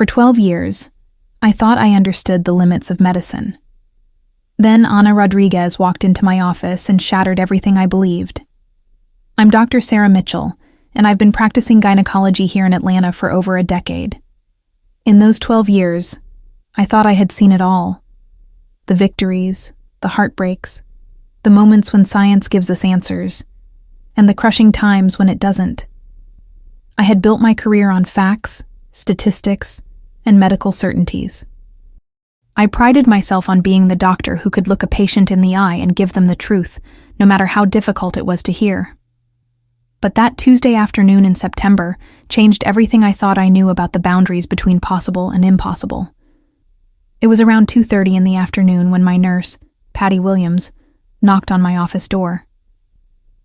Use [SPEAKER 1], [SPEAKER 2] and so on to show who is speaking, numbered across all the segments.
[SPEAKER 1] For 12 years, I thought I understood the limits of medicine. Then Ana Rodriguez walked into my office and shattered everything I believed. I'm Dr. Sarah Mitchell, and I've been practicing gynecology here in Atlanta for over a decade. In those 12 years, I thought I had seen it all. The victories, the heartbreaks, the moments when science gives us answers, and the crushing times when it doesn't. I had built my career on facts, statistics, and medical certainties. I prided myself on being the doctor who could look a patient in the eye and give them the truth, no matter how difficult it was to hear. But that Tuesday afternoon in September changed everything I thought I knew about the boundaries between possible and impossible. It was around 2:30 in the afternoon when my nurse, Patty Williams, knocked on my office door.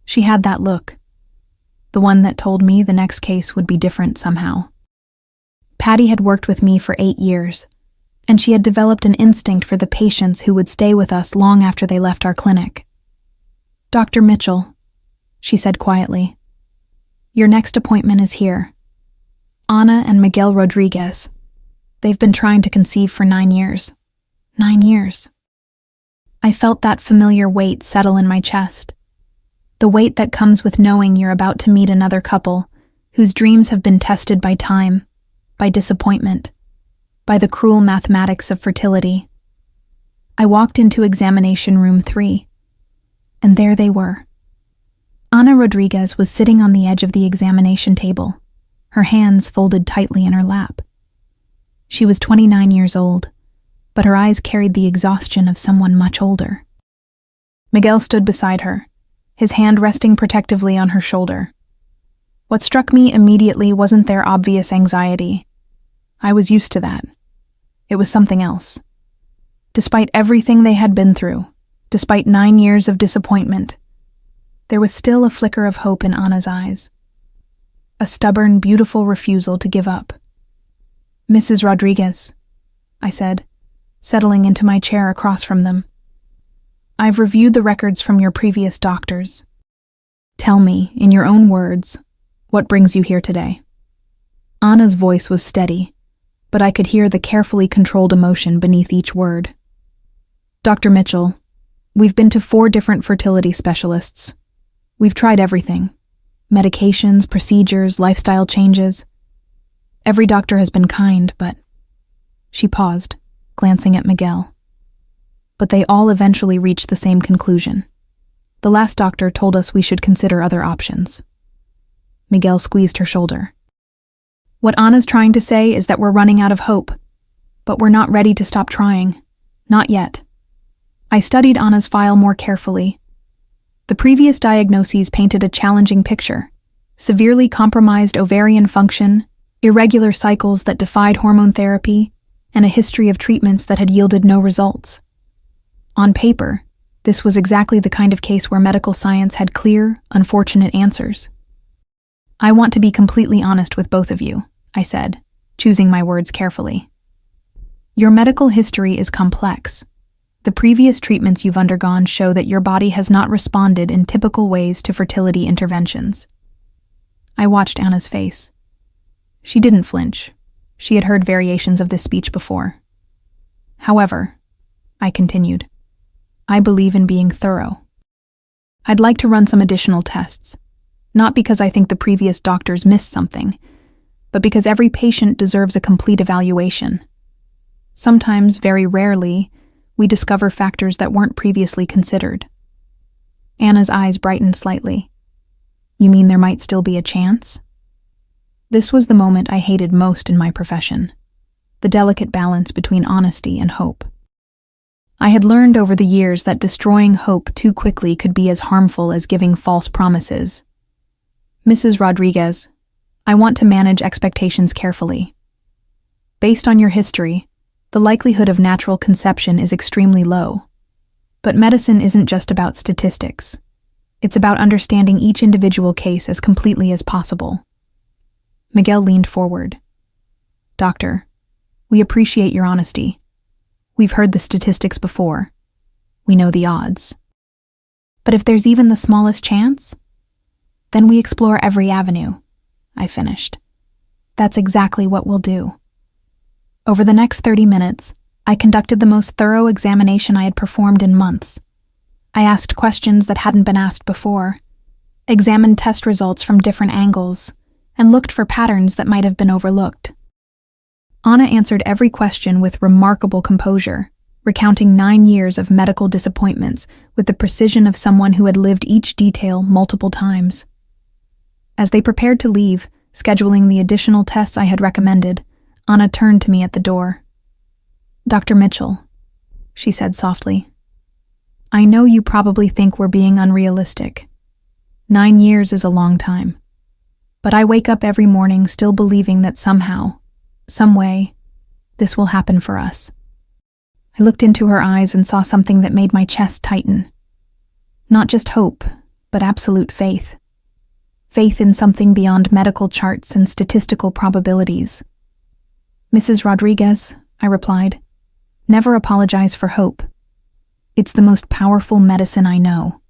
[SPEAKER 1] She had that look, the one that told me the next case would be different somehow. Patty had worked with me for 8 years, and she had developed an instinct for the patients who would stay with us long after they left our clinic. "Dr. Mitchell," she said quietly, "your next appointment is here. Ana and Miguel Rodriguez. They've been trying to conceive for 9 years. 9 years. I felt that familiar weight settle in my chest. The weight that comes with knowing you're about to meet another couple whose dreams have been tested by time, by disappointment, by the cruel mathematics of fertility. I walked into examination room 3, and there they were. Ana Rodriguez was sitting on the edge of the examination table, her hands folded tightly in her lap. She was 29 years old, but her eyes carried the exhaustion of someone much older. Miguel stood beside her, his hand resting protectively on her shoulder. What struck me immediately wasn't their obvious anxiety. I was used to that. It was something else. Despite everything they had been through, despite 9 years of disappointment, there was still a flicker of hope in Ana's eyes. A stubborn, beautiful refusal to give up. "Mrs. Rodriguez," I said, settling into my chair across from them. "I've reviewed the records from your previous doctors. Tell me, in your own words, what brings you here today?" Ana's voice was steady, but I could hear the carefully controlled emotion beneath each word. "Dr. Mitchell, we've been to 4 different fertility specialists. We've tried everything. Medications, procedures, lifestyle changes. Every doctor has been kind, but..." She paused, glancing at Miguel. "But they all eventually reached the same conclusion. The last doctor told us we should consider other options." Miguel squeezed her shoulder. "What Ana's trying to say is that we're running out of hope, but we're not ready to stop trying. Not yet." I studied Ana's file more carefully. The previous diagnoses painted a challenging picture: severely compromised ovarian function, irregular cycles that defied hormone therapy, and a history of treatments that had yielded no results. On paper, this was exactly the kind of case where medical science had clear, unfortunate answers. "I want to be completely honest with both of you," I said, choosing my words carefully. "Your medical history is complex. The previous treatments you've undergone show that your body has not responded in typical ways to fertility interventions." I watched Ana's face. She didn't flinch. She had heard variations of this speech before. "However," I continued, "I believe in being thorough. I'd like to run some additional tests, not because I think the previous doctors missed something, but because every patient deserves a complete evaluation. Sometimes, very rarely, we discover factors that weren't previously considered." Ana's eyes brightened slightly. "You mean there might still be a chance?" This was the moment I hated most in my profession, the delicate balance between honesty and hope. I had learned over the years that destroying hope too quickly could be as harmful as giving false promises. "Mrs. Rodriguez, I want to manage expectations carefully. Based on your history, the likelihood of natural conception is extremely low. But medicine isn't just about statistics. It's about understanding each individual case as completely as possible." Miguel leaned forward. "Doctor, we appreciate your honesty. We've heard the statistics before. We know the odds. But if there's even the smallest chance, then we explore every avenue," I finished. "That's exactly what we'll do." Over the next 30 minutes, I conducted the most thorough examination I had performed in months. I asked questions that hadn't been asked before, examined test results from different angles, and looked for patterns that might have been overlooked. Anna answered every question with remarkable composure, recounting 9 years of medical disappointments with the precision of someone who had lived each detail multiple times. As they prepared to leave, scheduling the additional tests I had recommended, Anna turned to me at the door. "Dr. Mitchell," she said softly, "I know you probably think we're being unrealistic. 9 years is a long time. But I wake up every morning still believing that somehow, some way, this will happen for us." I looked into her eyes and saw something that made my chest tighten. Not just hope, but absolute faith. Faith in something beyond medical charts and statistical probabilities. "Mrs. Rodriguez," I replied, "never apologize for hope. It's the most powerful medicine I know."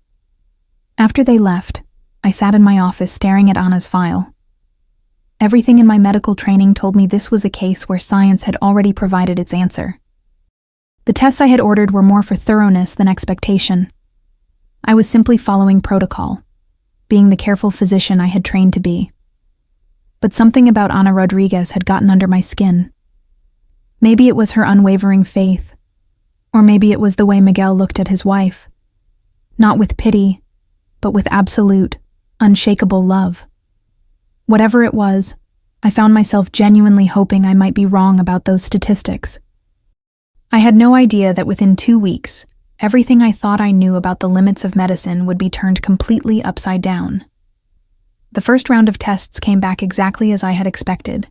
[SPEAKER 1] After they left, I sat in my office staring at Anna's file. Everything in my medical training told me this was a case where science had already provided its answer. The tests I had ordered were more for thoroughness than expectation. I was simply following protocol, being the careful physician I had trained to be. But something about Ana Rodriguez had gotten under my skin. Maybe it was her unwavering faith, or maybe it was the way Miguel looked at his wife. Not with pity, but with absolute, unshakable love. Whatever it was, I found myself genuinely hoping I might be wrong about those statistics. I had no idea that within 2 weeks, everything I thought I knew about the limits of medicine would be turned completely upside down. The first round of tests came back exactly as I had expected,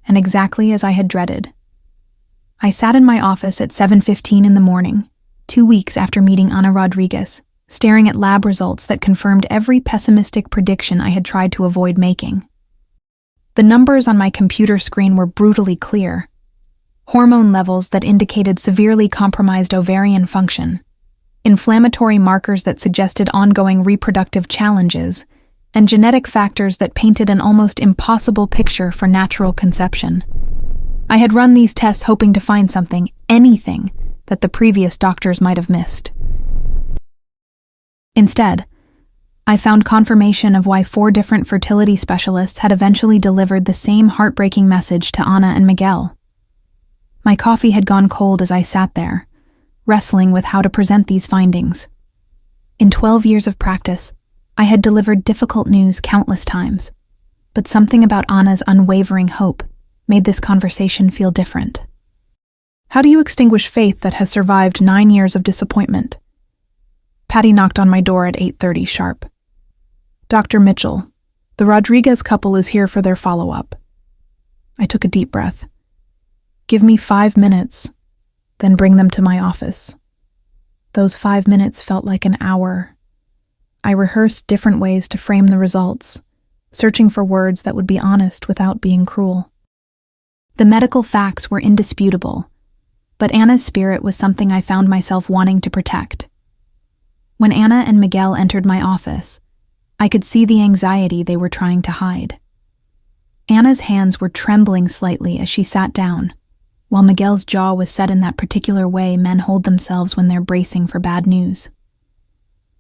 [SPEAKER 1] and exactly as I had dreaded. I sat in my office at 7:15 in the morning, 2 weeks after meeting Ana Rodriguez, staring at lab results that confirmed every pessimistic prediction I had tried to avoid making. The numbers on my computer screen were brutally clear. Hormone levels that indicated severely compromised ovarian function, inflammatory markers that suggested ongoing reproductive challenges, and genetic factors that painted an almost impossible picture for natural conception. I had run these tests hoping to find something, anything, that the previous doctors might have missed. Instead, I found confirmation of why 4 different fertility specialists had eventually delivered the same heartbreaking message to Ana and Miguel. My coffee had gone cold as I sat there, wrestling with how to present these findings. In 12 years of practice, I had delivered difficult news countless times, but something about Anna's unwavering hope made this conversation feel different. "How do you extinguish faith that has survived 9 years of disappointment?" Patty knocked on my door at 8:30 sharp. "Dr. Mitchell, the Rodriguez couple is here for their follow-up." I took a deep breath. "Give me 5 minutes, then bring them to my office." Those 5 minutes felt like an hour. I rehearsed different ways to frame the results, searching for words that would be honest without being cruel. The medical facts were indisputable, but Anna's spirit was something I found myself wanting to protect. When Anna and Miguel entered my office, I could see the anxiety they were trying to hide. Anna's hands were trembling slightly as she sat down, while Miguel's jaw was set in that particular way men hold themselves when they're bracing for bad news.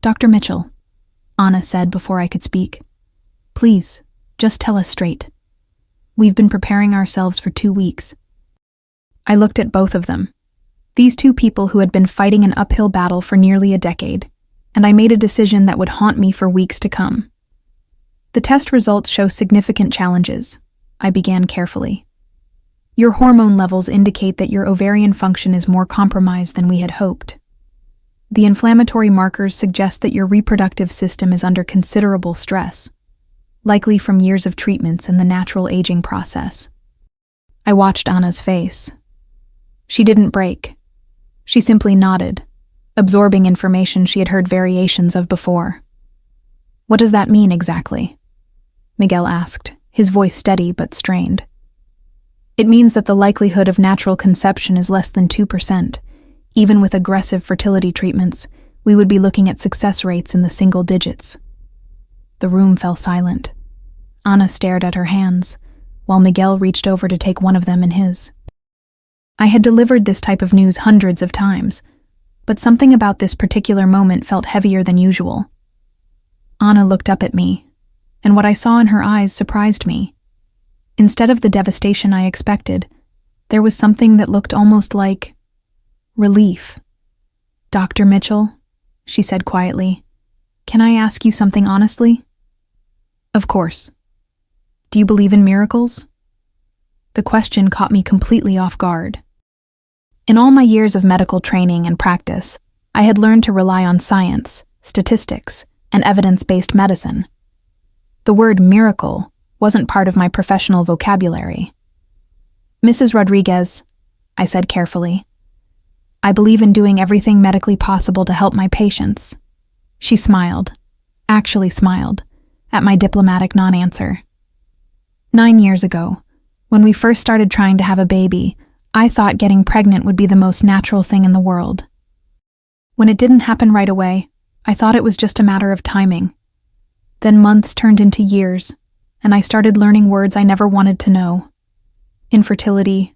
[SPEAKER 1] "Dr. Mitchell," Anna said before I could speak, "please, just tell us straight. We've been preparing ourselves for 2 weeks." I looked at both of them, these 2 people who had been fighting an uphill battle for nearly a decade, and I made a decision that would haunt me for weeks to come. "The test results show significant challenges," I began carefully. "Your hormone levels indicate that your ovarian function is more compromised than we had hoped. The inflammatory markers suggest that your reproductive system is under considerable stress, likely from years of treatments and the natural aging process." I watched Anna's face. She didn't break. She simply nodded, absorbing information she had heard variations of before. "What does that mean exactly?" Miguel asked, his voice steady but strained. "It means that the likelihood of natural conception is less than 2%. Even with aggressive fertility treatments, we would be looking at success rates in the single digits." The room fell silent. Anna stared at her hands, while Miguel reached over to take one of them in his. I had delivered this type of news hundreds of times, but something about this particular moment felt heavier than usual. Anna looked up at me, and what I saw in her eyes surprised me. Instead of the devastation I expected, there was something that looked almost like relief. "Dr. Mitchell," she said quietly, "can I ask you something honestly?" "Of course." "Do you believe in miracles?" The question caught me completely off guard. In all my years of medical training and practice, I had learned to rely on science, statistics, and evidence-based medicine. The word miracle wasn't part of my professional vocabulary. "Mrs. Rodriguez," I said carefully, "I believe in doing everything medically possible to help my patients." She smiled, actually smiled, at my diplomatic non-answer. 9 years ago, when we first started trying to have a baby, I thought getting pregnant would be the most natural thing in the world. When it didn't happen right away, I thought it was just a matter of timing. Then months turned into years, and I started learning words I never wanted to know. Infertility,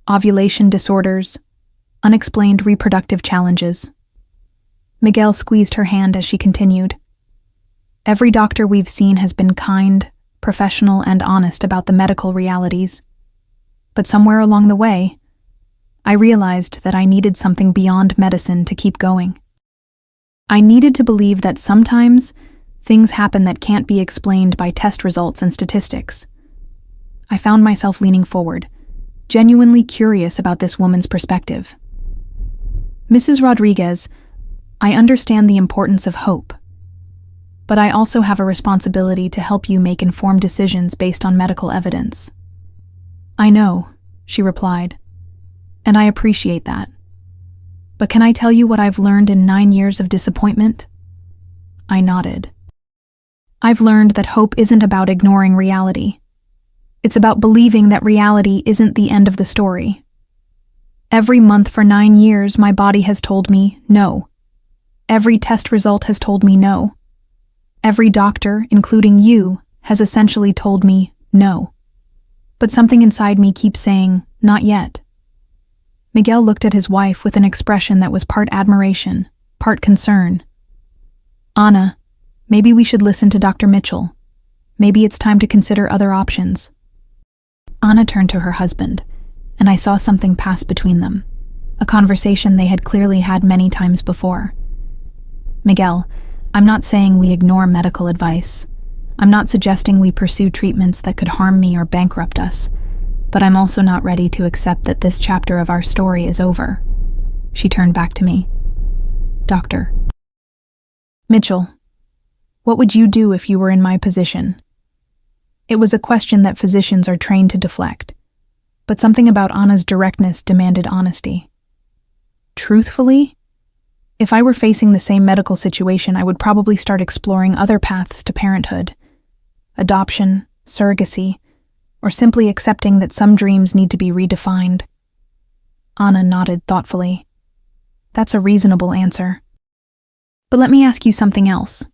[SPEAKER 1] ovulation disorders, unexplained reproductive challenges. Miguel squeezed her hand as she continued. "Every doctor we've seen has been kind, professional, and honest about the medical realities. But somewhere along the way, I realized that I needed something beyond medicine to keep going. I needed to believe that sometimes things happen that can't be explained by test results and statistics." I found myself leaning forward, genuinely curious about this woman's perspective. "Mrs. Rodriguez, I understand the importance of hope, but I also have a responsibility to help you make informed decisions based on medical evidence." "I know," she replied, "and I appreciate that. But can I tell you what I've learned in 9 years of disappointment?" I nodded. "I've learned that hope isn't about ignoring reality. It's about believing that reality isn't the end of the story. Every month for 9 years, my body has told me no. Every test result has told me no. Every doctor, including you, has essentially told me no. But something inside me keeps saying, not yet." Miguel looked at his wife with an expression that was part admiration, part concern. "Anna, maybe we should listen to Dr. Mitchell. Maybe it's time to consider other options." Anna turned to her husband, and I saw something pass between them, a conversation they had clearly had many times before. "Miguel, I'm not saying we ignore medical advice. I'm not suggesting we pursue treatments that could harm me or bankrupt us, but I'm also not ready to accept that this chapter of our story is over." She turned back to me. "Dr. Mitchell, what would you do if you were in my position?" It was a question that physicians are trained to deflect, but something about Anna's directness demanded honesty. "Truthfully, if I were facing the same medical situation, I would probably start exploring other paths to parenthood. Adoption, surrogacy, or simply accepting that some dreams need to be redefined." Anna nodded thoughtfully. "That's a reasonable answer. But let me ask you something else.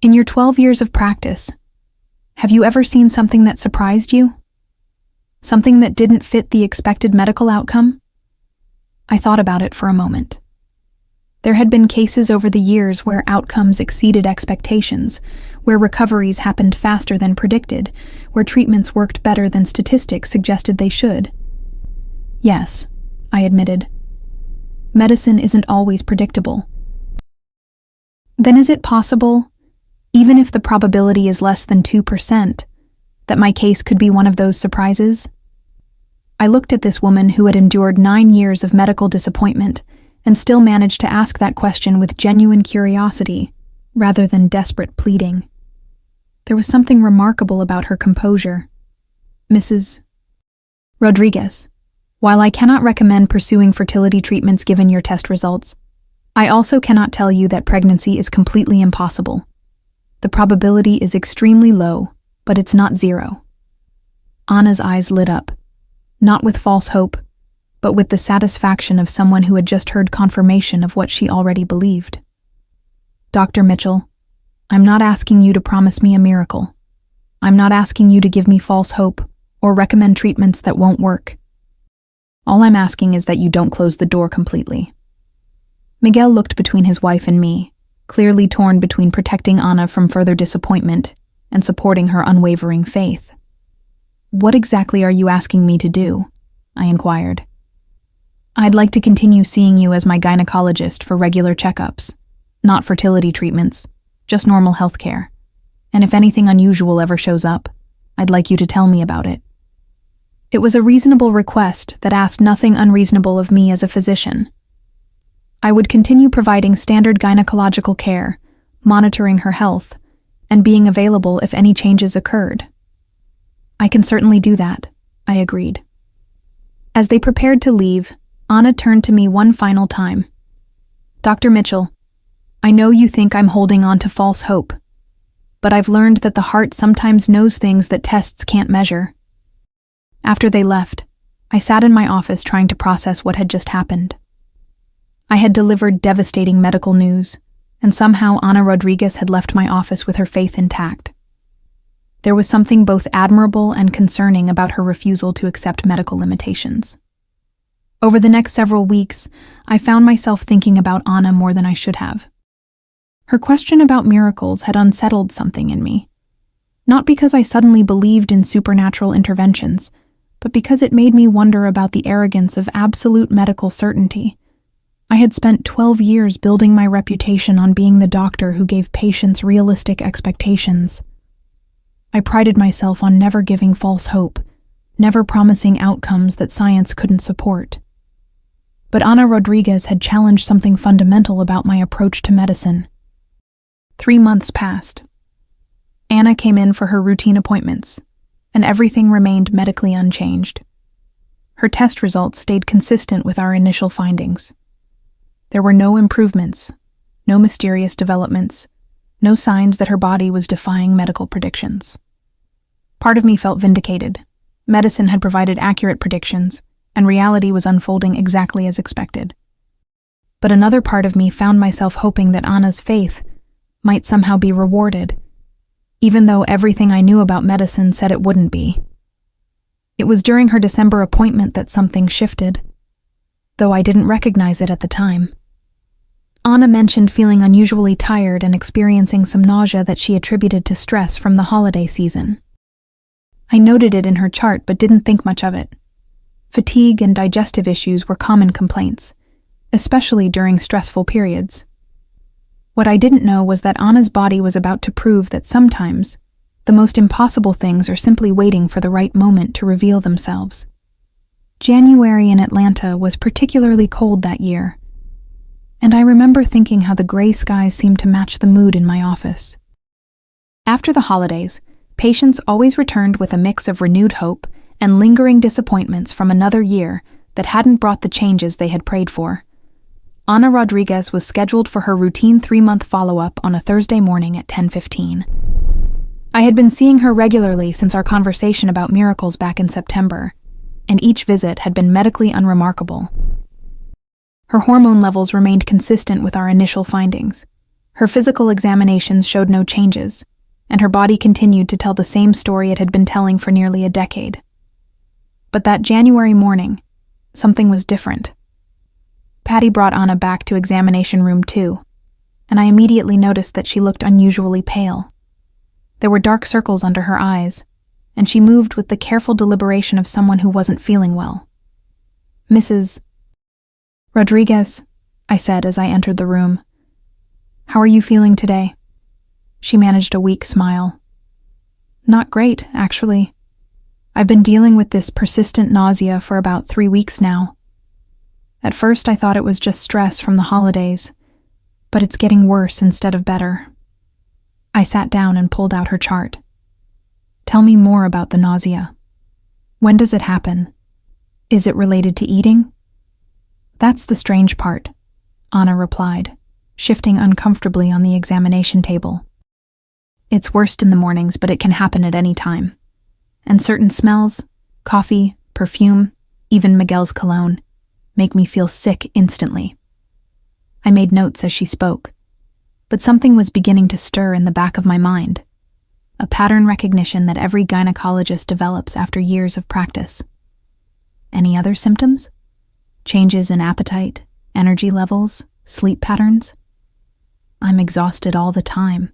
[SPEAKER 1] In your 12 years of practice, have you ever seen something that surprised you? Something that didn't fit the expected medical outcome?" I thought about it for a moment. There had been cases over the years where outcomes exceeded expectations, where recoveries happened faster than predicted, where treatments worked better than statistics suggested they should. "Yes," I admitted. "Medicine isn't always predictable." "Then is it possible, even if the probability is less than 2%, that my case could be one of those surprises?" I looked at this woman who had endured 9 years of medical disappointment and still managed to ask that question with genuine curiosity, rather than desperate pleading. There was something remarkable about her composure. "Mrs. Rodriguez, while I cannot recommend pursuing fertility treatments given your test results, I also cannot tell you that pregnancy is completely impossible. The probability is extremely low, but it's not zero." Anna's eyes lit up, not with false hope, but with the satisfaction of someone who had just heard confirmation of what she already believed. "Dr. Mitchell, I'm not asking you to promise me a miracle. I'm not asking you to give me false hope or recommend treatments that won't work. All I'm asking is that you don't close the door completely." Miguel looked between his wife and me, clearly torn between protecting Ana from further disappointment and supporting her unwavering faith. "What exactly are you asking me to do?" I inquired. "I'd like to continue seeing you as my gynecologist for regular checkups, not fertility treatments, just normal health care. And if anything unusual ever shows up, I'd like you to tell me about it." It was a reasonable request that asked nothing unreasonable of me as a physician. I would continue providing standard gynecological care, monitoring her health, and being available if any changes occurred. "I can certainly do that," I agreed. As they prepared to leave, Ana turned to me one final time. "Dr. Mitchell, I know you think I'm holding on to false hope, but I've learned that the heart sometimes knows things that tests can't measure." After they left, I sat in my office trying to process what had just happened. I had delivered devastating medical news, and somehow Ana Rodriguez had left my office with her faith intact. There was something both admirable and concerning about her refusal to accept medical limitations. Over the next several weeks, I found myself thinking about Ana more than I should have. Her question about miracles had unsettled something in me. Not because I suddenly believed in supernatural interventions, but because it made me wonder about the arrogance of absolute medical certainty. I had spent 12 years building my reputation on being the doctor who gave patients realistic expectations. I prided myself on never giving false hope, never promising outcomes that science couldn't support. But Ana Rodriguez had challenged something fundamental about my approach to medicine. 3 months passed. Ana came in for her routine appointments, and everything remained medically unchanged. Her test results stayed consistent with our initial findings. There were no improvements, no mysterious developments, no signs that her body was defying medical predictions. Part of me felt vindicated. Medicine had provided accurate predictions, and reality was unfolding exactly as expected. But another part of me found myself hoping that Ana's faith might somehow be rewarded, even though everything I knew about medicine said it wouldn't be. It was during her December appointment that something shifted, though I didn't recognize it at the time. Ana mentioned feeling unusually tired and experiencing some nausea that she attributed to stress from the holiday season. I noted it in her chart but didn't think much of it. Fatigue and digestive issues were common complaints, especially during stressful periods. What I didn't know was that Ana's body was about to prove that sometimes the most impossible things are simply waiting for the right moment to reveal themselves. January in Atlanta was particularly cold that year, and I remember thinking how the gray skies seemed to match the mood in my office. After the holidays, patients always returned with a mix of renewed hope and lingering disappointments from another year that hadn't brought the changes they had prayed for. Ana Rodriguez was scheduled for her routine 3-month follow-up on a Thursday morning at 10:15. I had been seeing her regularly since our conversation about miracles back in September, and each visit had been medically unremarkable. Her hormone levels remained consistent with our initial findings. Her physical examinations showed no changes, and her body continued to tell the same story it had been telling for nearly a decade. But that January morning, something was different. Patty brought Ana back to examination room 2, and I immediately noticed that she looked unusually pale. There were dark circles under her eyes, and she moved with the careful deliberation of someone who wasn't feeling well. "Mrs. Rodriguez," I said as I entered the room. "How are you feeling today?" She managed a weak smile. "Not great, actually. I've been dealing with this persistent nausea for about 3 weeks now. At first I thought it was just stress from the holidays, but it's getting worse instead of better." I sat down and pulled out her chart. "Tell me more about the nausea. When does it happen? Is it related to eating?" "That's the strange part," Ana replied, shifting uncomfortably on the examination table. "It's worst in the mornings, but it can happen at any time. And certain smells, coffee, perfume, even Miguel's cologne, make me feel sick instantly." I made notes as she spoke, but something was beginning to stir in the back of my mind, a pattern recognition that every gynecologist develops after years of practice. "Any other symptoms?" changes in appetite, energy levels, sleep patterns. I'm exhausted all the time.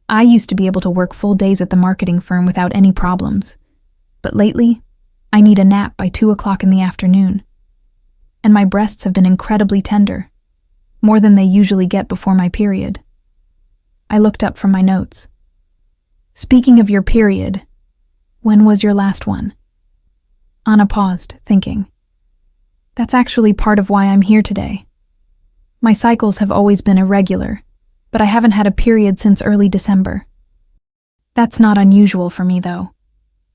[SPEAKER 1] I used to be able to work full days at the marketing firm without any problems, but lately, I need a nap by 2 o'clock in the afternoon. And my breasts have been incredibly tender, more than they usually get before my period. I looked up from my notes. Speaking of your period, when was your last one? Anna paused, thinking. That's actually part of why I'm here today. My cycles have always been irregular, but I haven't had a period since early December. That's not unusual for me, though.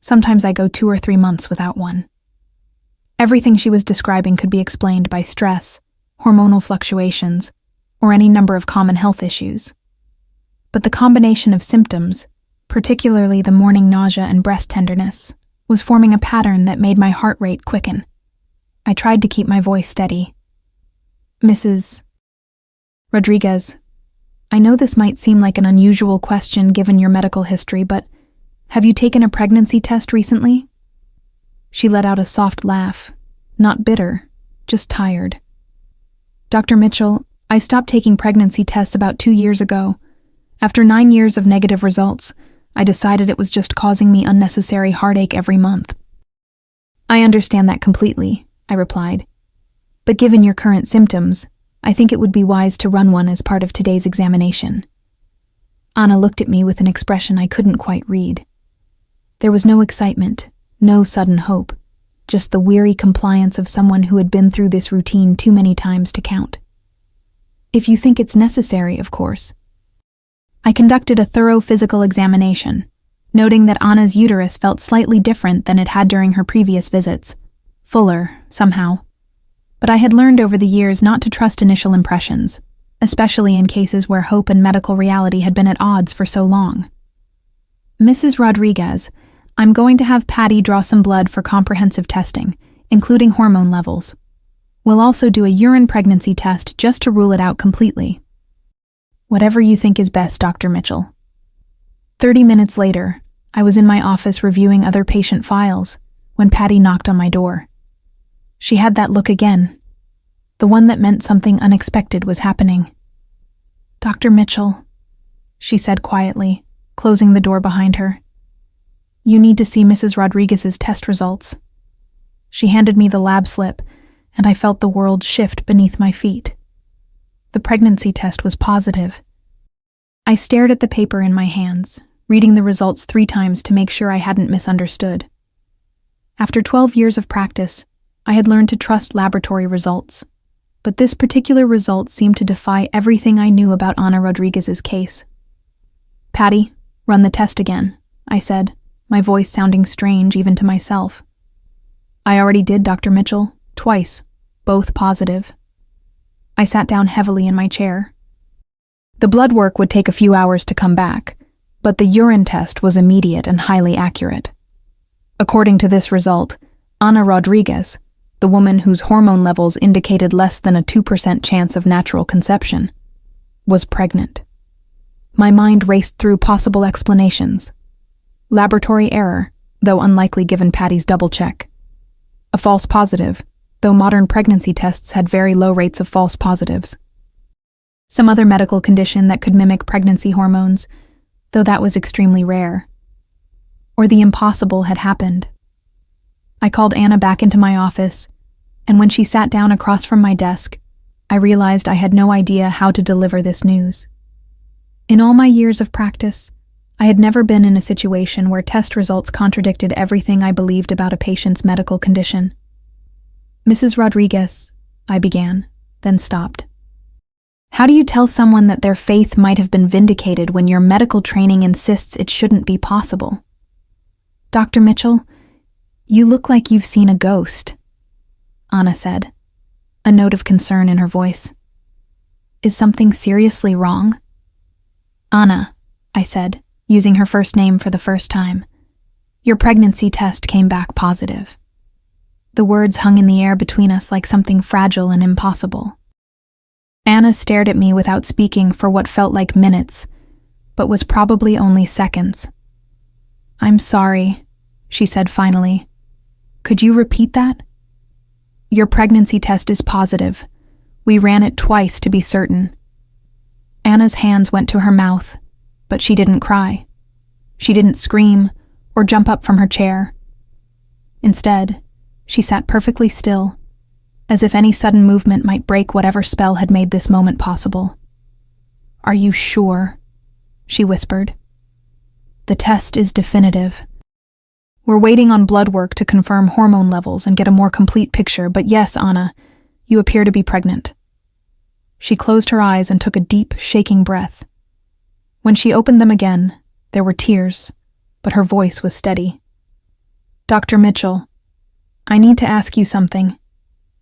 [SPEAKER 1] Sometimes I go 2 or 3 months without one. Everything she was describing could be explained by stress, hormonal fluctuations, or any number of common health issues. But the combination of symptoms, particularly the morning nausea and breast tenderness, was forming a pattern that made my heart rate quicken. I tried to keep my voice steady. Mrs. Rodriguez, I know this might seem like an unusual question given your medical history, but have you taken a pregnancy test recently? She let out a soft laugh, not bitter, just tired. Dr. Mitchell, I stopped taking pregnancy tests about 2 years ago. After 9 years of negative results, I decided it was just causing me unnecessary heartache every month. I understand that completely, I replied. But given your current symptoms, I think it would be wise to run one as part of today's examination. Anna looked at me with an expression I couldn't quite read. There was no excitement, no sudden hope, just the weary compliance of someone who had been through this routine too many times to count. If you think it's necessary, of course. I conducted a thorough physical examination, noting that Anna's uterus felt slightly different than it had during her previous visits, fuller, somehow. But I had learned over the years not to trust initial impressions, especially in cases where hope and medical reality had been at odds for so long. Mrs. Rodriguez, I'm going to have Patty draw some blood for comprehensive testing, including hormone levels. We'll also do a urine pregnancy test just to rule it out completely. Whatever you think is best, Dr. Mitchell. 30 minutes later, I was in my office reviewing other patient files when Patty knocked on my door. She had that look again, the one that meant something unexpected was happening. Dr. Mitchell, she said quietly, closing the door behind her. You need to see Mrs. Rodriguez's test results. She handed me the lab slip, and I felt the world shift beneath my feet. The pregnancy test was positive. I stared at the paper in my hands, reading the results 3 times to make sure I hadn't misunderstood. After 12 years of practice, I had learned to trust laboratory results, but this particular result seemed to defy everything I knew about Ana Rodriguez's case. Patty, run the test again, I said, my voice sounding strange even to myself. I already did, Dr. Mitchell, twice, both positive. I sat down heavily in my chair. The blood work would take a few hours to come back, but the urine test was immediate and highly accurate. According to this result, Ana Rodriguez, the woman whose hormone levels indicated less than a 2% chance of natural conception, was pregnant. My mind raced through possible explanations. Laboratory error, though unlikely given Patty's double check. A false positive, though modern pregnancy tests had very low rates of false positives. Some other medical condition that could mimic pregnancy hormones, though that was extremely rare. Or the impossible had happened. I called Anna back into my office, and when she sat down across from my desk, I realized I had no idea how to deliver this news. In all my years of practice, I had never been in a situation where test results contradicted everything I believed about a patient's medical condition. Mrs. Rodriguez, I began, then stopped. How do you tell someone that their faith might have been vindicated when your medical training insists it shouldn't be possible? Dr. Mitchell, you look like you've seen a ghost, Anna said, a note of concern in her voice. Is something seriously wrong? Anna, I said, using her first name for the first time. Your pregnancy test came back positive. The words hung in the air between us like something fragile and impossible. Anna stared at me without speaking for what felt like minutes, but was probably only seconds. I'm sorry, she said finally. Could you repeat that? Your pregnancy test is positive. We ran it twice to be certain." Anna's hands went to her mouth, but she didn't cry. She didn't scream or jump up from her chair. Instead, she sat perfectly still, as if any sudden movement might break whatever spell had made this moment possible. "Are you sure?" she whispered. "The test is definitive. We're waiting on blood work to confirm hormone levels and get a more complete picture, but yes, Anna, you appear to be pregnant." She closed her eyes and took a deep, shaking breath. When she opened them again, there were tears, but her voice was steady. "Dr. Mitchell, I need to ask you something,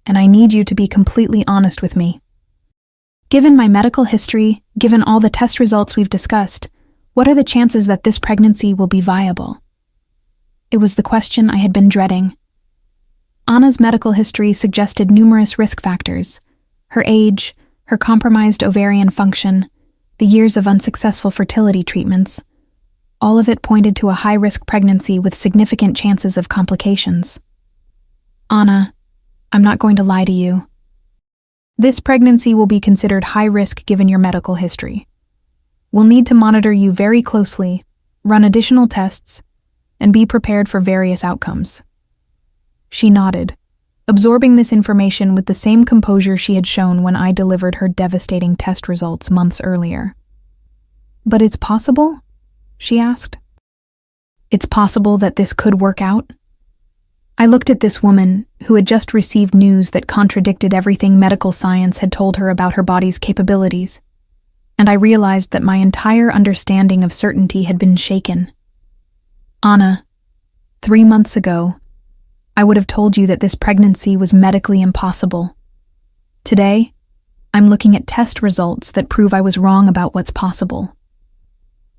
[SPEAKER 1] and I need you to be completely honest with me. Given my medical history, given all the test results we've discussed, what are the chances that this pregnancy will be viable?" It was the question I had been dreading. Anna's medical history suggested numerous risk factors: her age, her compromised ovarian function, the years of unsuccessful fertility treatments. All of it pointed to a high-risk pregnancy with significant chances of complications. "Anna, I'm not going to lie to you. This pregnancy will be considered high-risk given your medical history. We'll need to monitor you very closely, run additional tests, and be prepared for various outcomes." She nodded, absorbing this information with the same composure she had shown when I delivered her devastating test results months earlier. "But it's possible?" she asked. "It's possible that this could work out?" I looked at this woman who had just received news that contradicted everything medical science had told her about her body's capabilities, and I realized that my entire understanding of certainty had been shaken. "Anna, 3 months ago, I would have told you that this pregnancy was medically impossible. Today, I'm looking at test results that prove I was wrong about what's possible.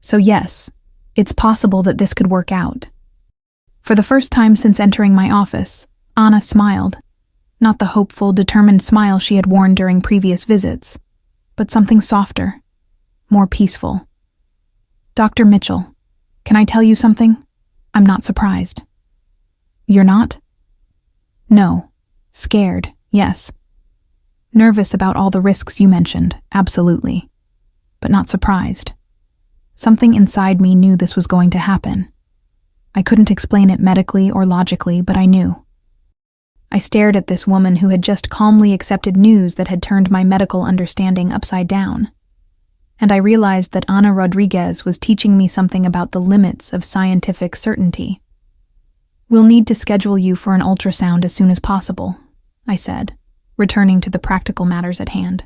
[SPEAKER 1] So yes, it's possible that this could work out." For the first time since entering my office, Anna smiled, not the hopeful, determined smile she had worn during previous visits, but something softer, more peaceful. "Dr. Mitchell, can I tell you something? I'm not surprised." "You're not?" "No. Scared, yes. Nervous about all the risks you mentioned, absolutely. But not surprised. Something inside me knew this was going to happen. I couldn't explain it medically or logically, but I knew." I stared at this woman who had just calmly accepted news that had turned my medical understanding upside down. And I realized that Ana Rodriguez was teaching me something about the limits of scientific certainty. "We'll need to schedule you for an ultrasound as soon as possible," I said, returning to the practical matters at hand.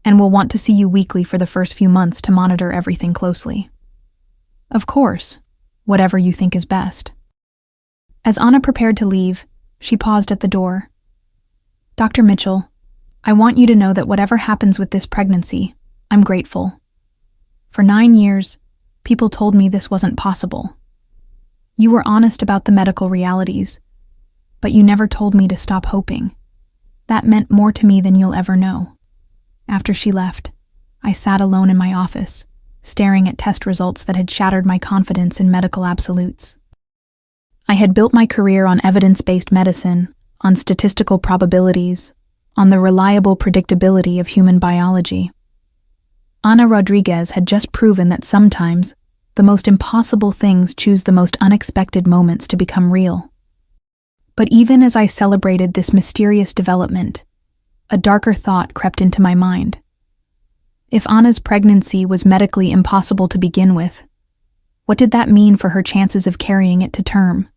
[SPEAKER 1] "And we'll want to see you weekly for the first few months to monitor everything closely." "Of course, whatever you think is best." As Anna prepared to leave, she paused at the door. "Dr. Mitchell, I want you to know that whatever happens with this pregnancy, I'm grateful. For 9 years, people told me this wasn't possible. You were honest about the medical realities, but you never told me to stop hoping. That meant more to me than you'll ever know." After she left, I sat alone in my office, staring at test results that had shattered my confidence in medical absolutes. I had built my career on evidence-based medicine, on statistical probabilities, on the reliable predictability of human biology. Ana Rodriguez had just proven that sometimes the most impossible things choose the most unexpected moments to become real. But even as I celebrated this mysterious development, a darker thought crept into my mind. If Anna's pregnancy was medically impossible to begin with, what did that mean for her chances of carrying it to term?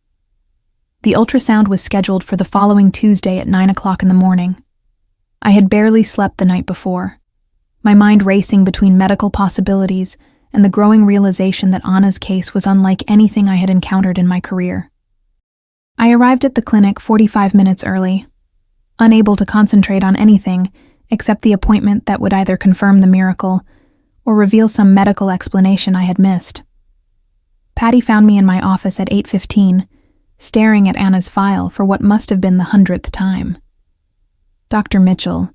[SPEAKER 1] The ultrasound was scheduled for the following Tuesday at 9 o'clock in the morning. I had barely slept the night before, my mind racing between medical possibilities and the growing realization that Anna's case was unlike anything I had encountered in my career. I arrived at the clinic 45 minutes early, unable to concentrate on anything except the appointment that would either confirm the miracle or reveal some medical explanation I had missed. Patty found me in my office at 8:15, staring at Anna's file for what must have been the 100th time. "Dr. Mitchell,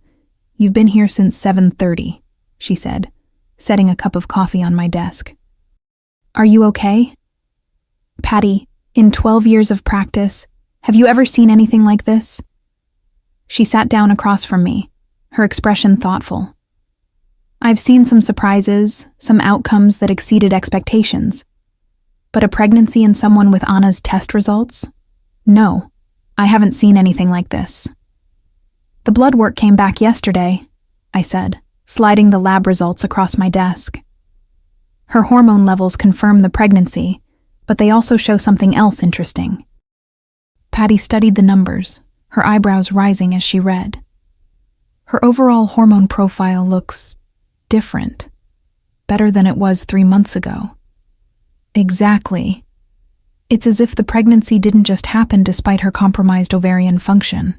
[SPEAKER 1] you've been here since 7:30, she said, setting a cup of coffee on my desk. "Are you okay?" "Patty, in 12 years of practice, have you ever seen anything like this?" She sat down across from me, her expression thoughtful. I've seen some surprises, some outcomes that exceeded expectations. But a pregnancy in someone with Anna's test results? No, I haven't seen anything like this. The blood work came back yesterday, I said, sliding the lab results across my desk. Her hormone levels confirm the pregnancy, but they also show something else interesting. Patty studied the numbers, her eyebrows rising as she read. Her overall hormone profile looks different, better than it was 3 months ago. Exactly. It's as if the pregnancy didn't just happen despite her compromised ovarian function.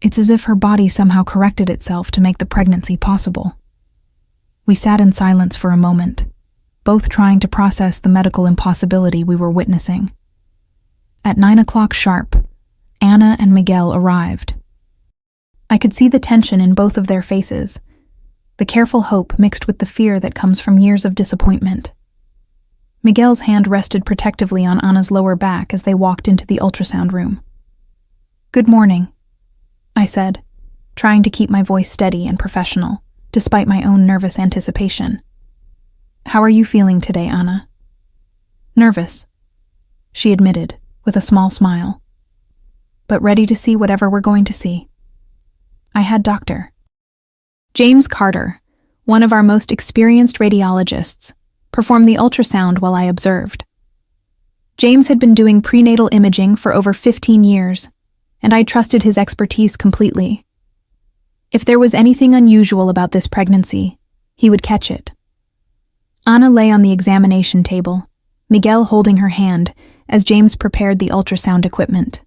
[SPEAKER 1] It's as if her body somehow corrected itself to make the pregnancy possible. We sat in silence for a moment, both trying to process the medical impossibility we were witnessing. At 9 o'clock sharp, Anna and Miguel arrived. I could see the tension in both of their faces, the careful hope mixed with the fear that comes from years of disappointment. Miguel's hand rested protectively on Anna's lower back as they walked into the ultrasound room. "Good morning," I said, trying to keep my voice steady and professional, despite my own nervous anticipation. "How are you feeling today, Anna?" "Nervous," she admitted, with a small smile. "But ready to see whatever we're going to see." I had Dr. James Carter, one of our most experienced radiologists, perform the ultrasound while I observed. James had been doing prenatal imaging for over 15 years, and I trusted his expertise completely. If there was anything unusual about this pregnancy, he would catch it. Anna lay on the examination table, Miguel holding her hand as James prepared the ultrasound equipment.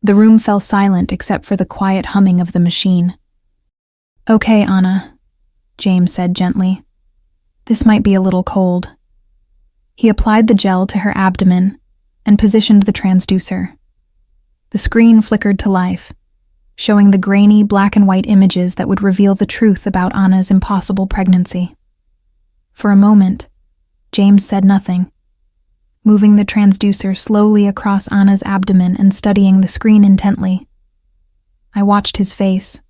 [SPEAKER 1] The room fell silent except for the quiet humming of the machine. "Okay, Anna," James said gently. "This might be a little cold." He applied the gel to her abdomen and positioned the transducer. The screen flickered to life, showing the grainy black and white images that would reveal the truth about Anna's impossible pregnancy. For a moment, James said nothing, moving the transducer slowly across Anna's abdomen and studying the screen intently. I watched his face,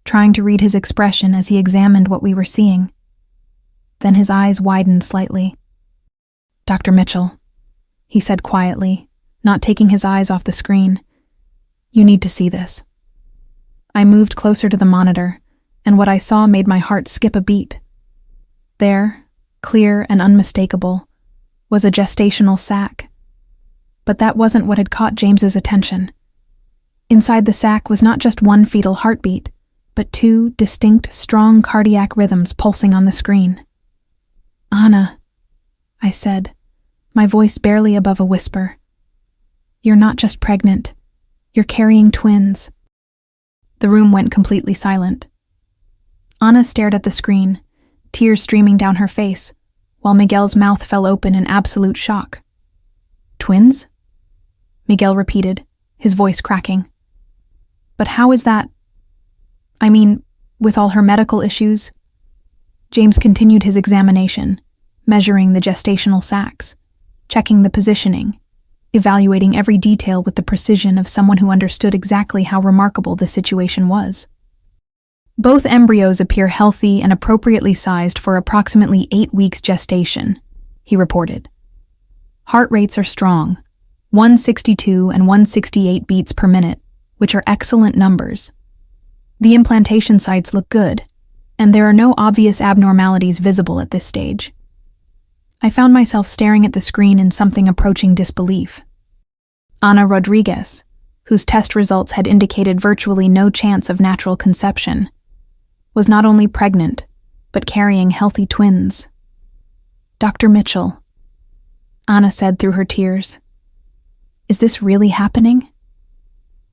[SPEAKER 1] trying to read his expression as he examined what we were seeing. Then his eyes widened slightly. "Dr. Mitchell," he said quietly, not taking his eyes off the screen, "you need to see this." I moved closer to the monitor, and what I saw made my heart skip a beat. There, clear and unmistakable, was a gestational sac. But that wasn't what had caught James's attention. Inside the sac was not just one fetal heartbeat, but 2 distinct, strong cardiac rhythms pulsing on the screen. "Anna," I said, my voice barely above a whisper. "You're not just pregnant. You're carrying twins." The room went completely silent. Anna stared at the screen, tears streaming down her face, while Miguel's mouth fell open in absolute shock. "Twins?" Miguel repeated, his voice cracking. "But how is that? I mean, with all her medical issues?" James continued his examination, measuring the gestational sacs, checking the positioning, evaluating every detail with the precision of someone who understood exactly how remarkable the situation was. "Both embryos appear healthy and appropriately sized for approximately 8 weeks gestation," he reported. "Heart rates are strong, 162 and 168 beats per minute, which are excellent numbers. The implantation sites look good, and there are no obvious abnormalities visible at this stage." I found myself staring at the screen in something approaching disbelief. Ana Rodriguez, whose test results had indicated virtually no chance of natural conception, was not only pregnant, but carrying healthy twins. "Dr. Mitchell," Ana said through her tears, "is this really happening?"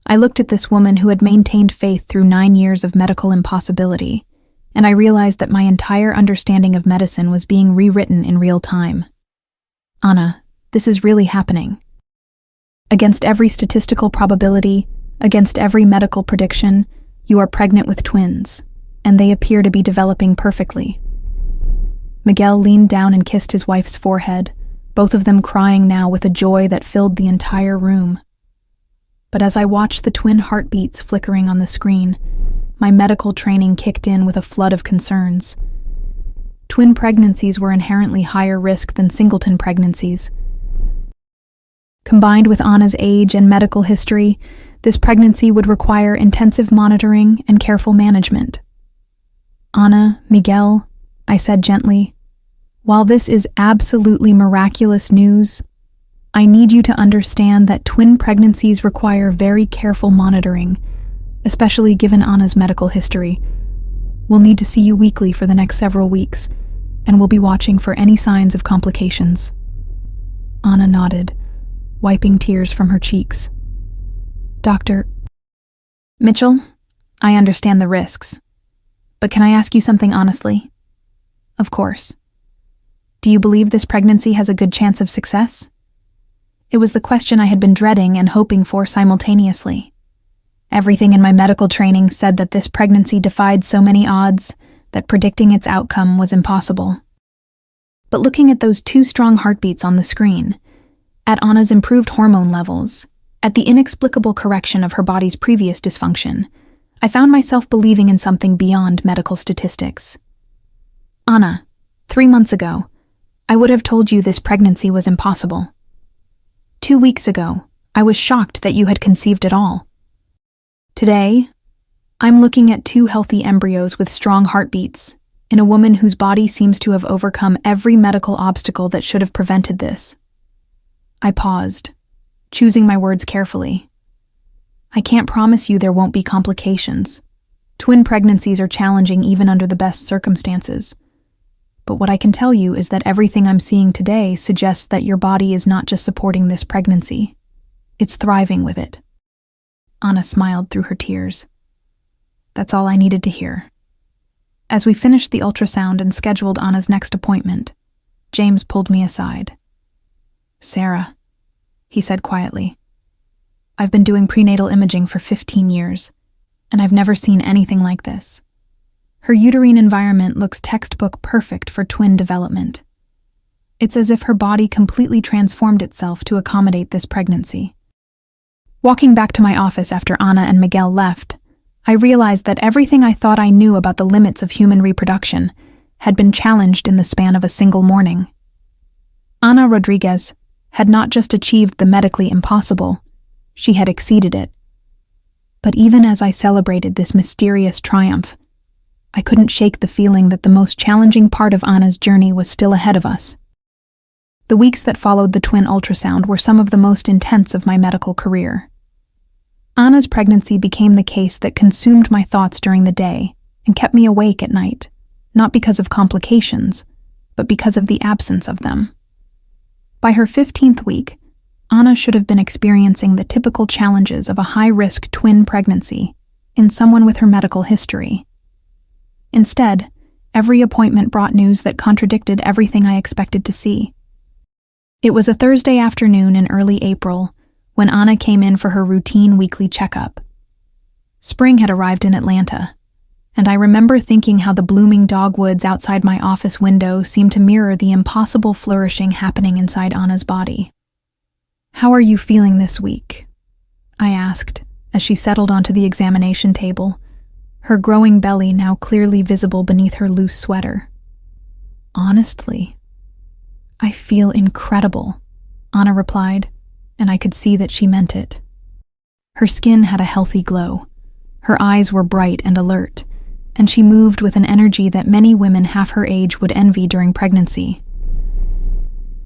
[SPEAKER 1] I looked at this woman who had maintained faith through 9 years of medical impossibility, and I realized that my entire understanding of medicine was being rewritten in real time. "Anna, this is really happening. Against every statistical probability, against every medical prediction, you are pregnant with twins, and they appear to be developing perfectly." Miguel leaned down and kissed his wife's forehead, both of them crying now with a joy that filled the entire room. but as I watched the twin heartbeats flickering on the screen, my medical training kicked in with a flood of concerns. Twin pregnancies were inherently higher risk than singleton pregnancies. Combined with Anna's age and medical history, this pregnancy would require intensive monitoring and careful management. "Anna, Miguel," I said gently, "while this is absolutely miraculous news, I need you to understand that twin pregnancies require very careful monitoring, especially given Anna's medical history. We'll need to see you weekly for the next several weeks, and we'll be watching for any signs of complications." Anna nodded, wiping tears from her cheeks. "Dr. Mitchell, I understand the risks, but can I ask you something honestly?" "Of course. Do you believe this pregnancy has a good chance of success?" It was the question I had been dreading and hoping for simultaneously. Everything in my medical training said that this pregnancy defied so many odds that predicting its outcome was impossible. But looking at those two strong heartbeats on the screen, at Anna's improved hormone levels, at the inexplicable correction of her body's previous dysfunction, I found myself believing in something beyond medical statistics. "Anna, 3 months ago, I would have told you this pregnancy was impossible. 2 weeks ago, I was shocked that you had conceived at all. Today, I'm looking at 2 healthy embryos with strong heartbeats in a woman whose body seems to have overcome every medical obstacle that should have prevented this." I paused, choosing my words carefully. "I can't promise you there won't be complications. Twin pregnancies are challenging even under the best circumstances. But what I can tell you is that everything I'm seeing today suggests that your body is not just supporting this pregnancy, it's thriving with it." Anna smiled through her tears. That's all I needed to hear. As we finished the ultrasound and scheduled Anna's next appointment, James pulled me aside. "Sarah," he said quietly, "I've been doing prenatal imaging for 15 years, and I've never seen anything like this. Her uterine environment looks textbook perfect for twin development. It's as if her body completely transformed itself to accommodate this pregnancy." Walking back to my office after Anna and Miguel left, I realized that everything I thought I knew about the limits of human reproduction had been challenged in the span of a single morning. Ana Rodriguez had not just achieved the medically impossible, she had exceeded it. But even as I celebrated this mysterious triumph, I couldn't shake the feeling that the most challenging part of Anna's journey was still ahead of us. The weeks that followed the twin ultrasound were some of the most intense of my medical career. Anna's pregnancy became the case that consumed my thoughts during the day and kept me awake at night, not because of complications, but because of the absence of them. By her 15th week, Anna should have been experiencing the typical challenges of a high-risk twin pregnancy in someone with her medical history. Instead, every appointment brought news that contradicted everything I expected to see. It was a Thursday afternoon in early April when Anna came in for her routine weekly checkup. Spring had arrived in Atlanta, and I remember thinking how the blooming dogwoods outside my office window seemed to mirror the impossible flourishing happening inside Anna's body. "How are you feeling this week?" I asked as she settled onto the examination table, her growing belly now clearly visible beneath her loose sweater. "Honestly, I feel incredible," Anna replied, and I could see that she meant it. Her skin had a healthy glow, her eyes were bright and alert, and she moved with an energy that many women half her age would envy during pregnancy.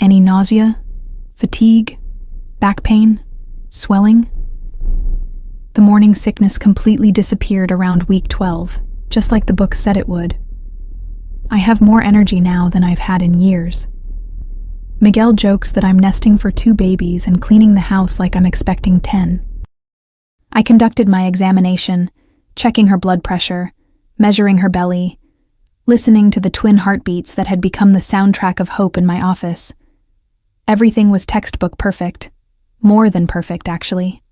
[SPEAKER 1] "Any nausea, fatigue, back pain, swelling?" The morning sickness completely disappeared around week 12, just like the book said it would. "I have more energy now than I've had in years. Miguel jokes that I'm nesting for 2 babies and cleaning the house like I'm expecting 10. I conducted my examination, checking her blood pressure, measuring her belly, listening to the twin heartbeats that had become the soundtrack of hope in my office. Everything was textbook perfect. More than perfect, actually.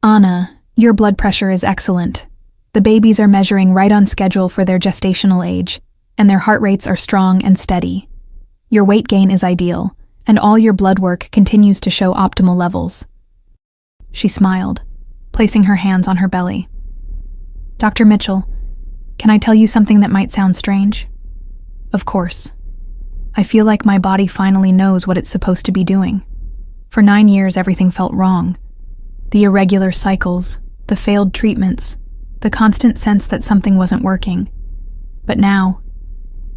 [SPEAKER 1] "Anna, your blood pressure is excellent. The babies are measuring right on schedule for their gestational age, and their heart rates are strong and steady. Your weight gain is ideal, and all your blood work continues to show optimal levels." She smiled, placing her hands on her belly. Dr. Mitchell, can I tell you something that might sound strange? Of course. I feel like my body finally knows what it's supposed to be doing. For 9 years, everything felt wrong. The irregular cycles, the failed treatments, the constant sense that something wasn't working. But now,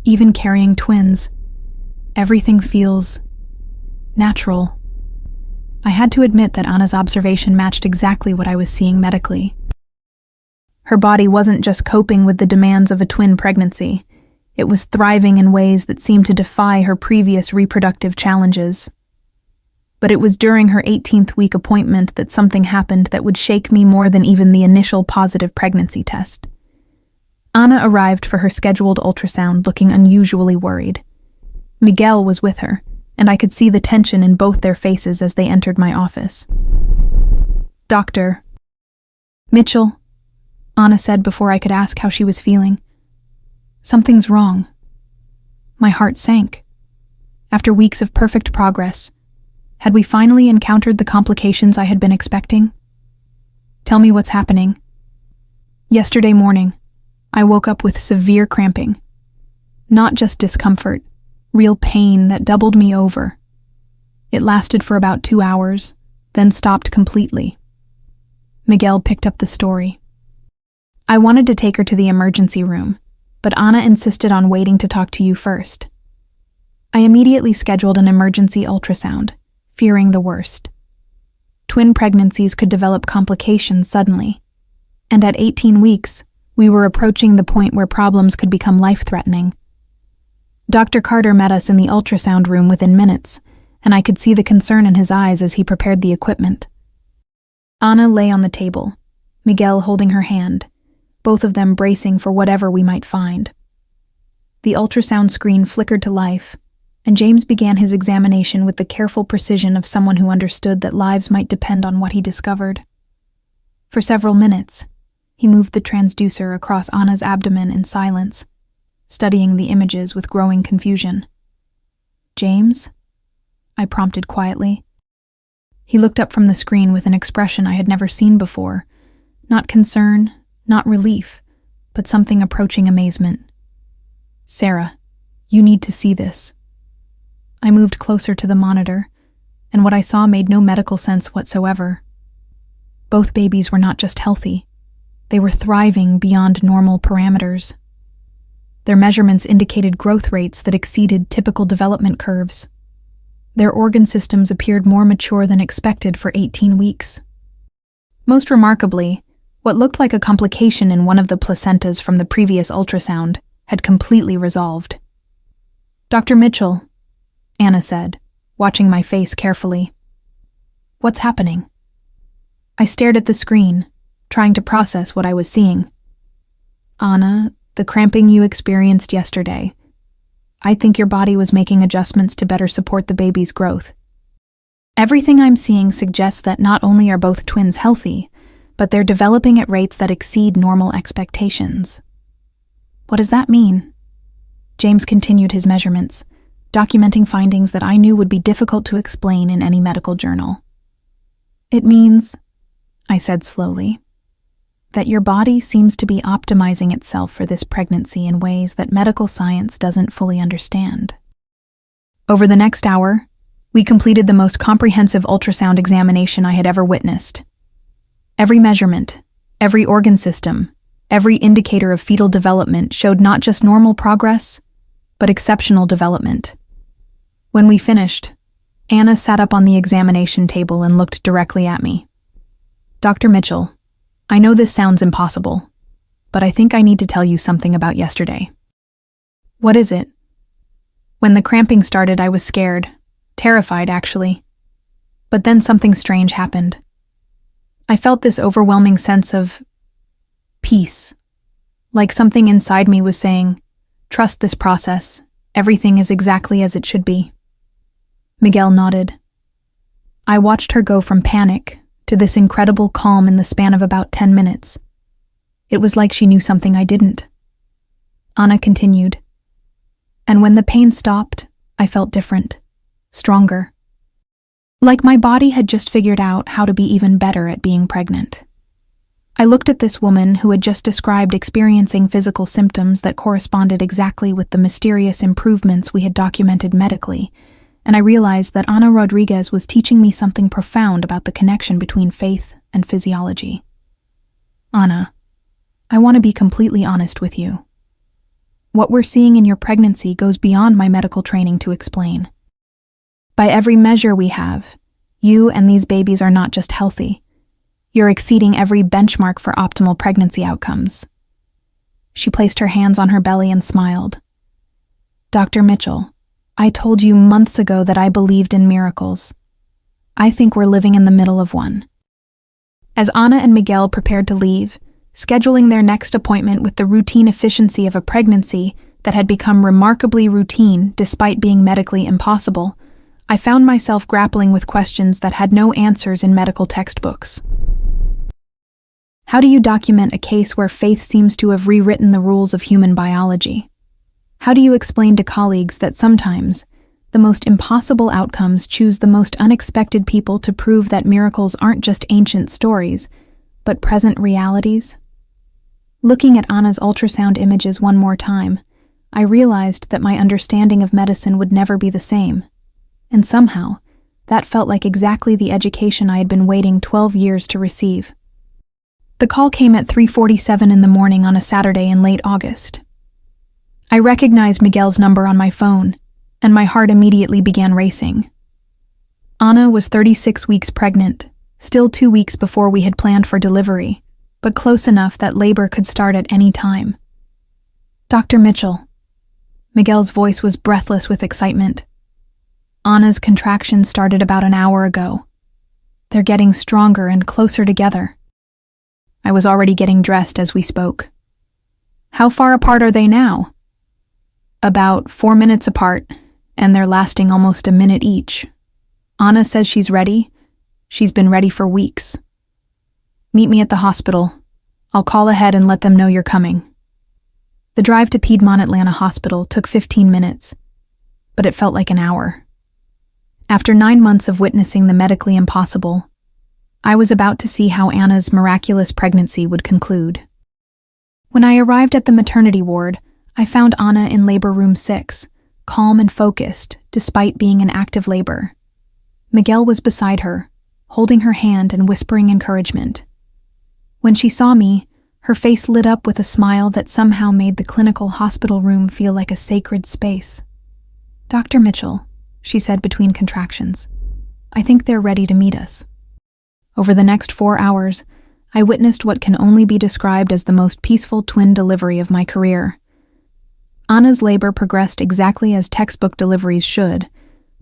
[SPEAKER 1] even carrying twins, everything feels natural. I had to admit that Anna's observation matched exactly what I was seeing medically. Her body wasn't just coping with the demands of a twin pregnancy. It was thriving in ways that seemed to defy her previous reproductive challenges. But it was during her 18th week appointment that something happened that would shake me more than even the initial positive pregnancy test. Anna arrived for her scheduled ultrasound looking unusually worried. Miguel was with her, and I could see the tension in both their faces as they entered my office. Dr. Mitchell, Anna said before I could ask how she was feeling. Something's wrong. My heart sank. After weeks of perfect progress, had we finally encountered the complications I had been expecting? Tell me what's happening. Yesterday morning, I woke up with severe cramping. Not just discomfort, real pain that doubled me over. It lasted for about 2 hours, then stopped completely. Miguel picked up the story. I wanted to take her to the emergency room, but Anna insisted on waiting to talk to you first. I immediately scheduled an emergency ultrasound, fearing the worst. Twin pregnancies could develop complications suddenly, and at 18 weeks, we were approaching the point where problems could become life-threatening. Dr. Carter met us in the ultrasound room within minutes, and I could see the concern in his eyes as he prepared the equipment. Anna lay on the table, Miguel holding her hand, both of them bracing for whatever we might find. The ultrasound screen flickered to life, and James began his examination with the careful precision of someone who understood that lives might depend on what he discovered. For several minutes, he moved the transducer across Anna's abdomen in silence, studying the images with growing confusion. James? I prompted quietly. He looked up from the screen with an expression I had never seen before, not concern, not relief, but something approaching amazement. Sarah, you need to see this. I moved closer to the monitor, and what I saw made no medical sense whatsoever. Both babies were not just healthy, they were thriving beyond normal parameters. Their measurements indicated growth rates that exceeded typical development curves. Their organ systems appeared more mature than expected for 18 weeks. Most remarkably, what looked like a complication in one of the placentas from the previous ultrasound had completely resolved. Dr. Mitchell, Anna said, watching my face carefully. What's happening? I stared at the screen, trying to process what I was seeing. Anna, the cramping you experienced yesterday. I think your body was making adjustments to better support the baby's growth. Everything I'm seeing suggests that not only are both twins healthy, but they're developing at rates that exceed normal expectations. What does that mean? James continued his measurements, documenting findings that I knew would be difficult to explain in any medical journal. It means, I said slowly, that your body seems to be optimizing itself for this pregnancy in ways that medical science doesn't fully understand. Over the next hour, we completed the most comprehensive ultrasound examination I had ever witnessed. Every measurement, every organ system, every indicator of fetal development showed not just normal progress, but exceptional development. When we finished, Anna sat up on the examination table and looked directly at me. Dr. Mitchell, I know this sounds impossible, but I think I need to tell you something about yesterday. What is it? When the cramping started, I was scared, terrified actually. But then something strange happened. I felt this overwhelming sense of peace, like something inside me was saying, trust this process, everything is exactly as it should be. Miguel nodded. I watched her go from panic to this incredible calm in the span of about 10 minutes. It was like she knew something I didn't. Anna continued. And when the pain stopped, I felt different, stronger. Like my body had just figured out how to be even better at being pregnant. I looked at this woman who had just described experiencing physical symptoms that corresponded exactly with the mysterious improvements we had documented medically, and I realized that Ana Rodriguez was teaching me something profound about the connection between faith and physiology. Ana, I want to be completely honest with you. What we're seeing in your pregnancy goes beyond my medical training to explain. By every measure we have, you and these babies are not just healthy. You're exceeding every benchmark for optimal pregnancy outcomes. She placed her hands on her belly and smiled. Dr. Mitchell, I told you months ago that I believed in miracles. I think we're living in the middle of one. As Ana and Miguel prepared to leave, scheduling their next appointment with the routine efficiency of a pregnancy that had become remarkably routine despite being medically impossible, I found myself grappling with questions that had no answers in medical textbooks. How do you document a case where faith seems to have rewritten the rules of human biology? How do you explain to colleagues that sometimes the most impossible outcomes choose the most unexpected people to prove that miracles aren't just ancient stories, but present realities? Looking at Ana's ultrasound images one more time, I realized that my understanding of medicine would never be the same. And somehow, that felt like exactly the education I had been waiting 12 years to receive. The call came at 3:47 in the morning on a Saturday in late August. I recognized Miguel's number on my phone, and my heart immediately began racing. Ana was 36 weeks pregnant, still 2 weeks before we had planned for delivery, but close enough that labor could start at any time. Dr. Mitchell. Miguel's voice was breathless with excitement. Ana's contractions started about an hour ago. They're getting stronger and closer together. I was already getting dressed as we spoke. How far apart are they now? About 4 minutes apart, and they're lasting almost a minute each. Ana says she's ready. She's been ready for weeks. Meet me at the hospital. I'll call ahead and let them know you're coming. The drive to Piedmont Atlanta Hospital took 15 minutes, but it felt like an hour. After 9 months of witnessing the medically impossible, I was about to see how Ana's miraculous pregnancy would conclude. When I arrived at the maternity ward, I found Ana in labor room 6, calm and focused, despite being in active labor. Miguel was beside her, holding her hand and whispering encouragement. When she saw me, her face lit up with a smile that somehow made the clinical hospital room feel like a sacred space. Dr. Mitchell, she said between contractions, I think they're ready to meet us. Over the next 4 hours, I witnessed what can only be described as the most peaceful twin delivery of my career. Ana's labor progressed exactly as textbook deliveries should,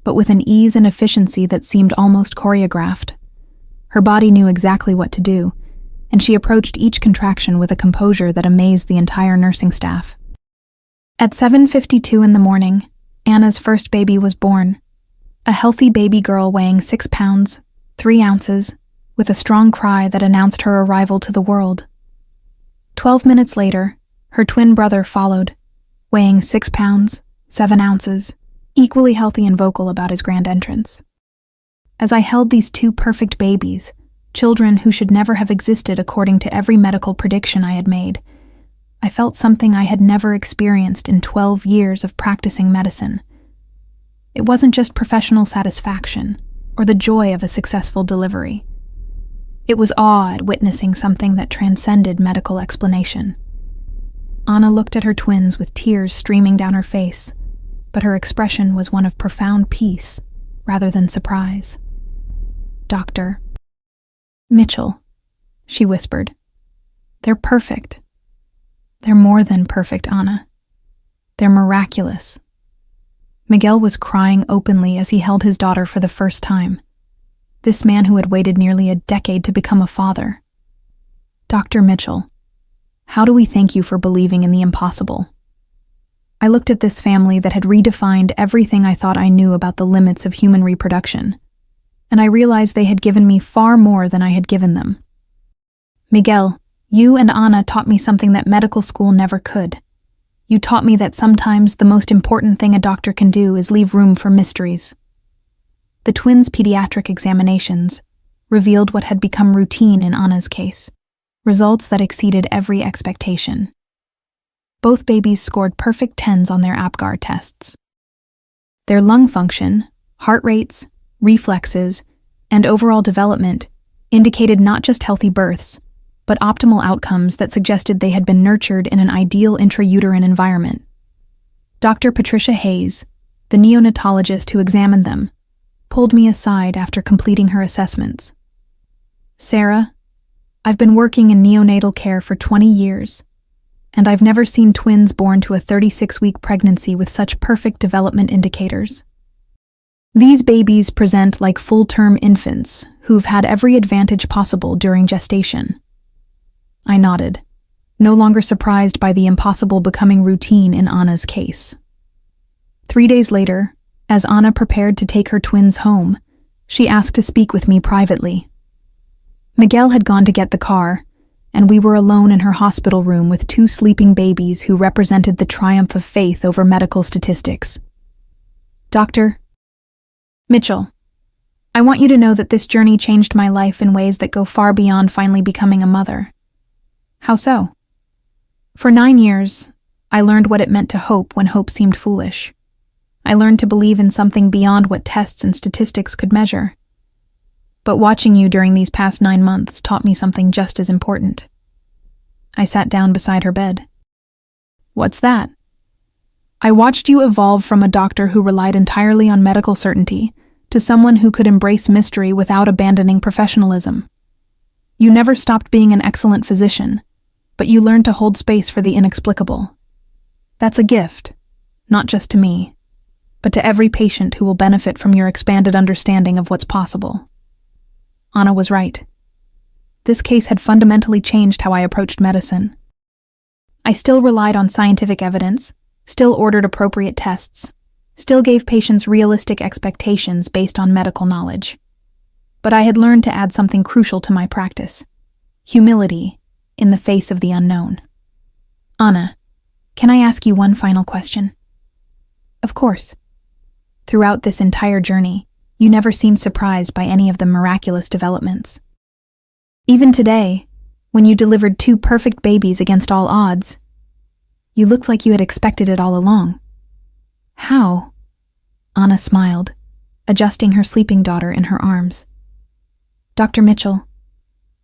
[SPEAKER 1] but with an ease and efficiency that seemed almost choreographed. Her body knew exactly what to do, and she approached each contraction with a composure that amazed the entire nursing staff. At 7:52 in the morning, Ana's first baby was born, a healthy baby girl weighing 6 pounds, 3 ounces, with a strong cry that announced her arrival to the world. 12 minutes later, her twin brother followed, weighing 6 pounds, 7 ounces, equally healthy and vocal about his grand entrance. As I held these 2 perfect babies, children who should never have existed according to every medical prediction I had made, I felt something I had never experienced in 12 years of practicing medicine. It wasn't just professional satisfaction or the joy of a successful delivery. It was awe at witnessing something that transcended medical explanation. Ana looked at her twins with tears streaming down her face, but her expression was one of profound peace rather than surprise. Dr. Mitchell, she whispered. They're perfect. They're more than perfect, Ana. They're miraculous. Miguel was crying openly as he held his daughter for the first time. This man who had waited nearly a decade to become a father. Dr. Mitchell, how do we thank you for believing in the impossible? I looked at this family that had redefined everything I thought I knew about the limits of human reproduction, and I realized they had given me far more than I had given them. Miguel, you and Ana taught me something that medical school never could. You taught me that sometimes the most important thing a doctor can do is leave room for mysteries. the twins' pediatric examinations revealed what had become routine in Anna's case, results that exceeded every expectation. Both babies scored perfect 10s on their APGAR tests. Their lung function, heart rates, reflexes, and overall development indicated not just healthy births, but optimal outcomes that suggested they had been nurtured in an ideal intrauterine environment. Dr. Patricia Hayes, the neonatologist who examined them, pulled me aside after completing her assessments. "Sarah, I've been working in neonatal care for 20 years, and I've never seen twins born to a 36-week pregnancy with such perfect development indicators. These babies present like full-term infants who've had every advantage possible during gestation." I nodded, no longer surprised by the impossible becoming routine in Anna's case. 3 days later, as Anna prepared to take her twins home, she asked to speak with me privately. Miguel had gone to get the car, and we were alone in her hospital room with 2 sleeping babies who represented the triumph of faith over medical statistics. "Dr. Mitchell, I want you to know that this journey changed my life in ways that go far beyond finally becoming a mother." "How so?" "For 9 years, I learned what it meant to hope when hope seemed foolish. I learned to believe in something beyond what tests and statistics could measure. But watching you during these past 9 months taught me something just as important." I sat down beside her bed. "What's that?" "I watched you evolve from a doctor who relied entirely on medical certainty to someone who could embrace mystery without abandoning professionalism. You never stopped being an excellent physician, but you learned to hold space for the inexplicable. That's a gift, not just to me, but to every patient who will benefit from your expanded understanding of what's possible." Anna was right. This case had fundamentally changed how I approached medicine. I still relied on scientific evidence, still ordered appropriate tests, still gave patients realistic expectations based on medical knowledge. But I had learned to add something crucial to my practice: humility in the face of the unknown. "Anna, can I ask you one final question?" "Of course." "Throughout this entire journey, you never seemed surprised by any of the miraculous developments. Even today, when you delivered 2 perfect babies against all odds, you looked like you had expected it all along. How?" Anna smiled, adjusting her sleeping daughter in her arms. "Dr. Mitchell,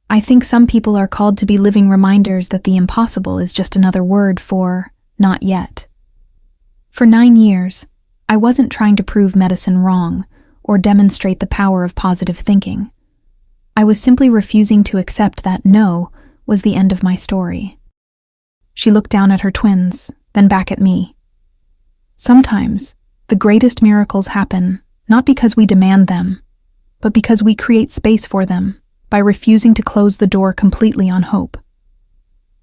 [SPEAKER 1] I think some people are called to be living reminders that the impossible is just another word for not yet. For 9 years, I wasn't trying to prove medicine wrong or demonstrate the power of positive thinking. I was simply refusing to accept that no was the end of my story." She looked down at her twins, then back at me. "Sometimes, the greatest miracles happen not because we demand them, but because we create space for them by refusing to close the door completely on hope."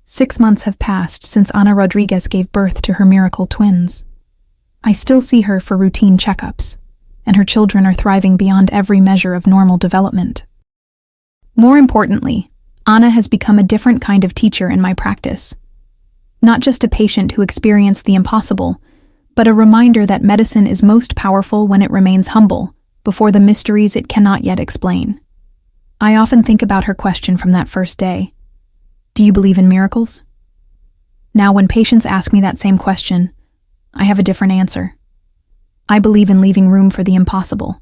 [SPEAKER 1] 6 months have passed since Ana Rodriguez gave birth to her miracle twins. I still see her for routine checkups, and her children are thriving beyond every measure of normal development. More importantly, Ana has become a different kind of teacher in my practice. Not just a patient who experienced the impossible, but a reminder that medicine is most powerful when it remains humble before the mysteries it cannot yet explain. I often think about her question from that first day: "Do you believe in miracles?" Now, when patients ask me that same question, I have a different answer. I believe in leaving room for the impossible.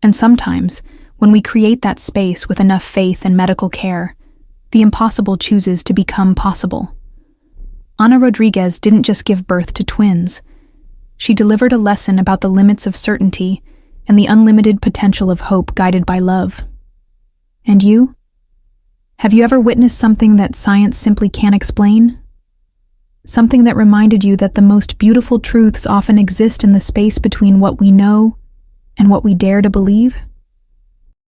[SPEAKER 1] And sometimes, when we create that space with enough faith and medical care, the impossible chooses to become possible. Ana Rodriguez didn't just give birth to twins. She delivered a lesson about the limits of certainty and the unlimited potential of hope guided by love. And you? Have you ever witnessed something that science simply can't explain? Something that reminded you that the most beautiful truths often exist in the space between what we know and what we dare to believe?